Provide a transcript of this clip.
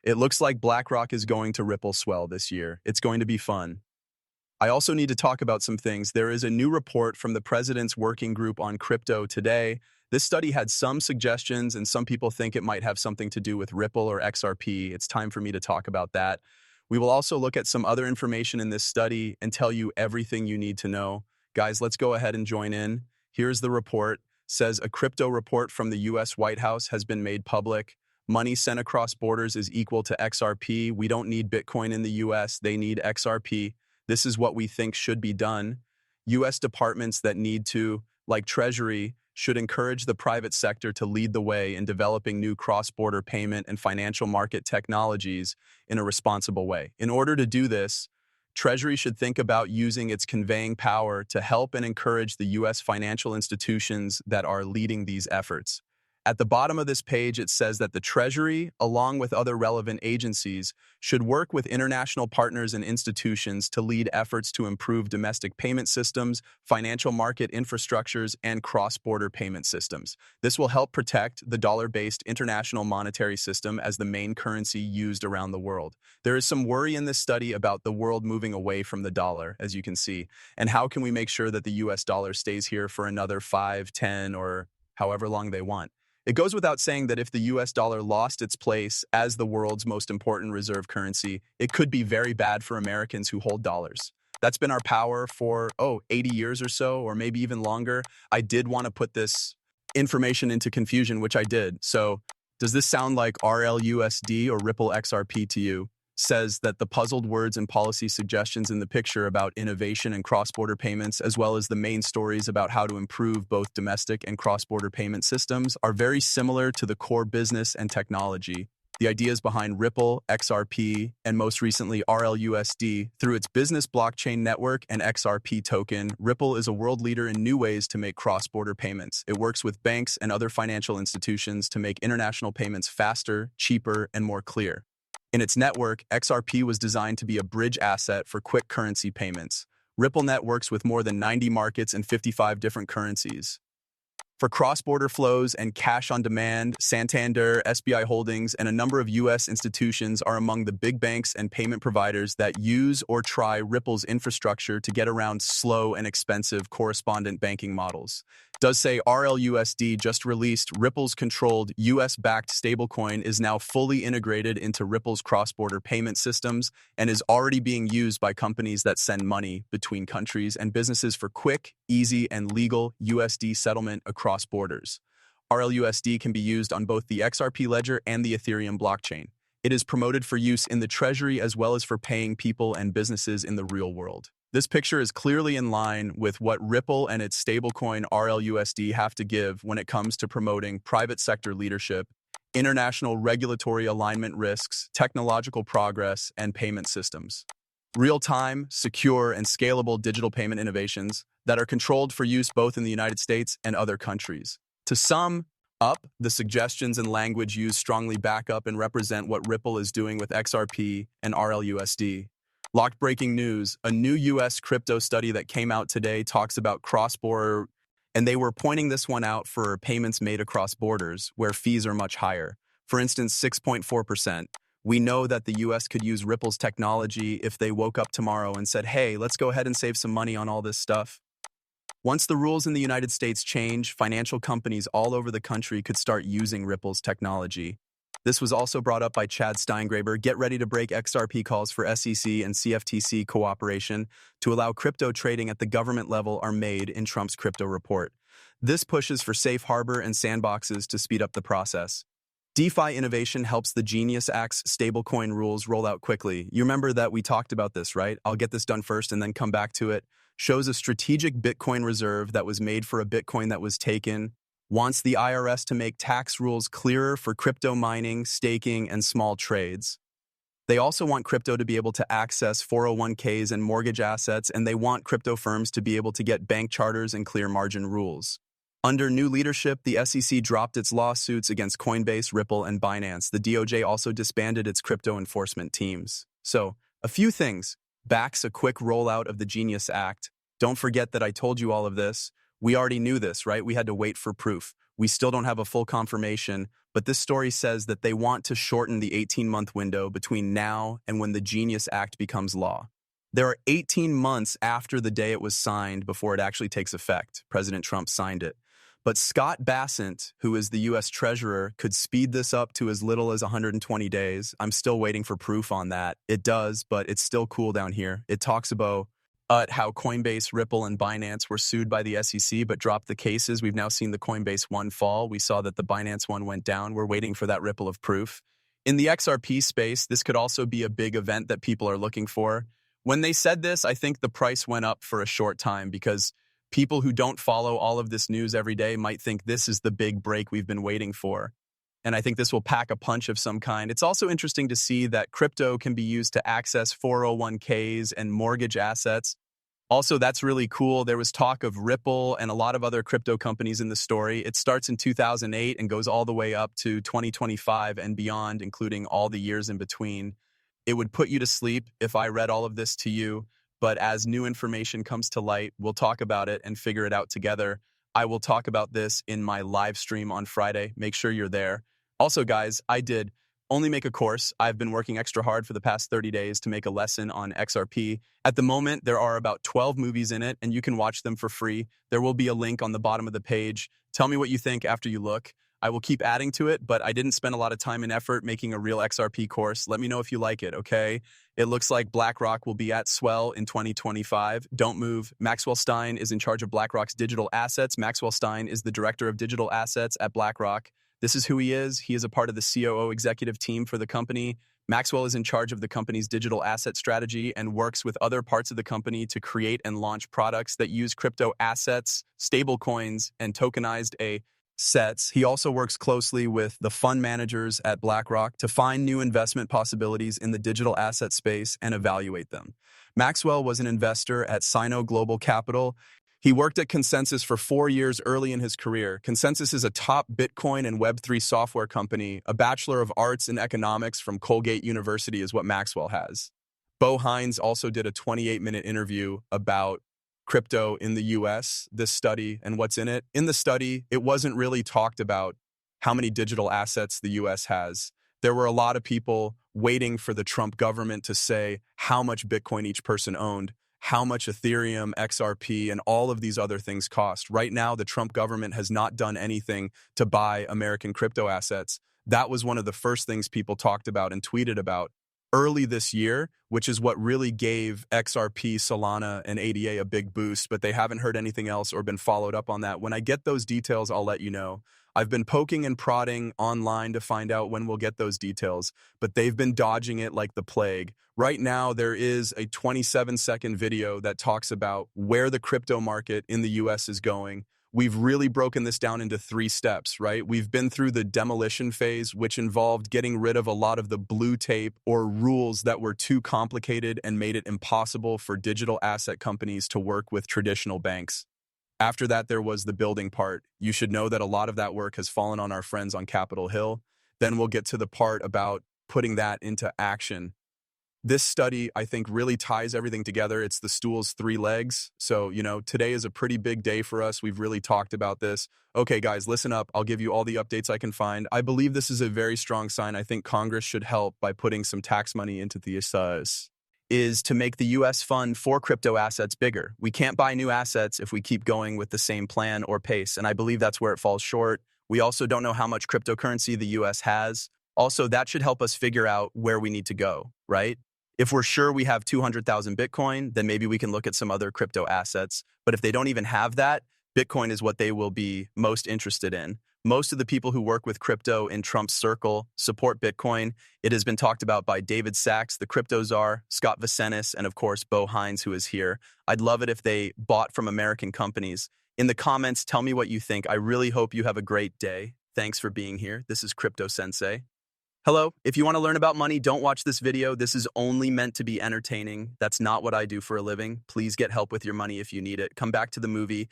It looks like BlackRock is going to Ripple swell this year. It's going to be fun. I also need to talk about some things. There is a new report from the President's Working Group on Crypto today. This study had some suggestions, and some people think it might have something to do with Ripple or XRP. It's time for me to talk about that. We will also look at some other information in this study and tell you everything you need to know. Guys, let's go ahead and join in. Here's the report. Says a crypto report from the US White House has been made public. Money sent across borders is equal to XRP. We don't need Bitcoin in the US. They need XRP. This is what we think should be done. U.S. departments that need to, like Treasury, should encourage the private sector to lead the way in developing new cross-border payment and financial market technologies in a responsible way. In order to do this, Treasury should think about using its conveying power to help and encourage the U.S. financial institutions that are leading these efforts. At the bottom of this page, it says that the Treasury, along with other relevant agencies, should work with international partners and institutions to lead efforts to improve domestic payment systems, financial market infrastructures, and cross-border payment systems. This will help protect the dollar-based international monetary system as the main currency used around the world. There is some worry in this study about the world moving away from the dollar, as you can see, and how can we make sure that the US dollar stays here for another 5, 10, or however long they want. It goes without saying that if the US dollar lost its place as the world's most important reserve currency, it could be very bad for Americans who hold dollars. That's been our power for, 80 years or so, or maybe even longer. I did want to put this information into confusion, which I did. So does this sound like RLUSD or Ripple XRP to you? Says that the puzzled words and policy suggestions in the picture about innovation and cross-border payments, as well as the main stories about how to improve both domestic and cross-border payment systems, are very similar to the core business and technology. The ideas behind Ripple, XRP, and most recently RLUSD, through its business blockchain network and XRP token, Ripple is a world leader in new ways to make cross-border payments. It works with banks and other financial institutions to make international payments faster, cheaper, and more clear. In its network, XRP was designed to be a bridge asset for quick currency payments. RippleNet works with more than 90 markets and 55 different currencies. For cross-border flows and cash on demand, Santander, SBI Holdings, and a number of U.S. institutions are among the big banks and payment providers that use or try Ripple's infrastructure to get around slow and expensive correspondent banking models. Does say RLUSD just released Ripple's controlled US-backed stablecoin is now fully integrated into Ripple's cross-border payment systems and is already being used by companies that send money between countries and businesses for quick, easy, and legal USD settlement across borders. RLUSD can be used on both the XRP ledger and the Ethereum blockchain. It is promoted for use in the Treasury as well as for paying people and businesses in the real world. This picture is clearly in line with what Ripple and its stablecoin RLUSD have to give when it comes to promoting private sector leadership, international regulatory alignment risks, technological progress, and payment systems. Real-time, secure, and scalable digital payment innovations that are controlled for use both in the United States and other countries. To sum up, the suggestions and language used strongly back up and represent what Ripple is doing with XRP and RLUSD. Locked breaking news, a new U.S. crypto study that came out today talks about cross-border, and they were pointing this one out for payments made across borders, where fees are much higher. For instance, 6.4%. We know that the U.S. could use Ripple's technology if they woke up tomorrow and said, hey, let's go ahead and save some money on all this stuff. Once the rules in the United States change, financial companies all over the country could start using Ripple's technology. This was also brought up by Chad Steingraber. Get ready to break XRP calls for SEC and CFTC cooperation to allow crypto trading at the government level are made in Trump's crypto report. This pushes for safe harbor and sandboxes to speed up the process. DeFi innovation helps the Genius Act's stablecoin rules roll out quickly. You remember that we talked about this, right? I'll get this done first and then come back to it. Shows a strategic Bitcoin reserve that was made for a Bitcoin that was taken. Wants the IRS to make tax rules clearer for crypto mining, staking, and small trades. They also want crypto to be able to access 401ks and mortgage assets, and they want crypto firms to be able to get bank charters and clear margin rules. Under new leadership, the SEC dropped its lawsuits against Coinbase, Ripple, and Binance. The DOJ also disbanded its crypto enforcement teams. So, a few things. Backs a quick rollout of the Genius Act. Don't forget that I told you all of this. We already knew this, right? We had to wait for proof. We still don't have a full confirmation, but this story says that they want to shorten the 18-month window between now and when the Genius Act becomes law. There are 18 months after the day it was signed before it actually takes effect. President Trump signed it. But Scott Bassent, who is the U.S. Treasurer, could speed this up to as little as 120 days. I'm still waiting for proof on that. It does, but it's still cool down here. It talks about how Coinbase, Ripple, and Binance were sued by the SEC but dropped the cases. We've now seen the Coinbase one fall. We saw that the Binance one went down. We're waiting for that ripple of proof. In the XRP space, this could also be a big event that people are looking for. When they said this, I think the price went up for a short time because people who don't follow all of this news every day might think this is the big break we've been waiting for. And I think this will pack a punch of some kind. It's also interesting to see that crypto can be used to access 401ks and mortgage assets. Also, that's really cool. There was talk of Ripple and a lot of other crypto companies in the story. It starts in 2008 and goes all the way up to 2025 and beyond, including all the years in between. It would put you to sleep if I read all of this to you, but as new information comes to light, we'll talk about it and figure it out together. I will talk about this in my live stream on Friday. Make sure you're there. Also, guys, I did only make a course. I've been working extra hard for the past 30 days to make a lesson on XRP. At the moment, there are about 12 movies in it, and you can watch them for free. There will be a link on the bottom of the page. Tell me what you think after you look. I will keep adding to it, but I didn't spend a lot of time and effort making a real XRP course. Let me know if you like it, okay? It looks like BlackRock will be at Swell in 2025. Don't move. Maxwell Stein is in charge of BlackRock's digital assets. Maxwell Stein is the director of digital assets at BlackRock. This is who he is. He is a part of the COO executive team for the company. Maxwell is in charge of the company's digital asset strategy and works with other parts of the company to create and launch products that use crypto assets, stablecoins, and tokenized assets. He also works closely with the fund managers at BlackRock to find new investment possibilities in the digital asset space and evaluate them. Maxwell was an investor at Sino Global Capital. He worked at Consensus for 4 years early in his career. Consensus is a top Bitcoin and Web3 software company. A Bachelor of Arts in Economics from Colgate University is what Maxwell has. Bo Hines also did a 28-minute interview about crypto in the US, this study, and what's in it. In the study, it wasn't really talked about how many digital assets the US has. There were a lot of people waiting for the Trump government to say how much Bitcoin each person owned, how much Ethereum, XRP, and all of these other things cost. Right now, the Trump government has not done anything to buy American crypto assets. That was one of the first things people talked about and tweeted about early this year, which is what really gave XRP, Solana, and ADA a big boost, but they haven't heard anything else or been followed up on that. When I get those details, I'll let you know. I've been poking and prodding online to find out when we'll get those details, but they've been dodging it like the plague. Right now, there is a 27-second video that talks about where the crypto market in the US is going. We've really broken this down into 3 steps, right? We've been through the demolition phase, which involved getting rid of a lot of the blue tape or rules that were too complicated and made it impossible for digital asset companies to work with traditional banks. After that, there was the building part. You should know that a lot of that work has fallen on our friends on Capitol Hill. Then we'll get to the part about putting that into action. This study, I think, really ties everything together. It's the stool's 3 legs. So, today is a pretty big day for us. We've really talked about this. Okay, guys, listen up. I'll give you all the updates I can find. I believe this is a very strong sign. I think Congress should help by putting some tax money into the is to make the U.S. fund for crypto assets bigger. We can't buy new assets if we keep going with the same plan or pace, and I believe that's where it falls short. We also don't know how much cryptocurrency the U.S. has. Also, that should help us figure out where we need to go, right? If we're sure we have 200,000 Bitcoin, then maybe we can look at some other crypto assets. But if they don't even have that, Bitcoin is what they will be most interested in. Most of the people who work with crypto in Trump's circle support Bitcoin. It has been talked about by David Sachs, the crypto czar, Scott Vasenis, and of course, Bo Hines, who is here. I'd love it if they bought from American companies. In the comments, tell me what you think. I really hope you have a great day. Thanks for being here. This is Crypto Sensei. Hello, if you want to learn about money, don't watch this video. This is only meant to be entertaining. That's not what I do for a living. Please get help with your money if you need it. Come back to the movie.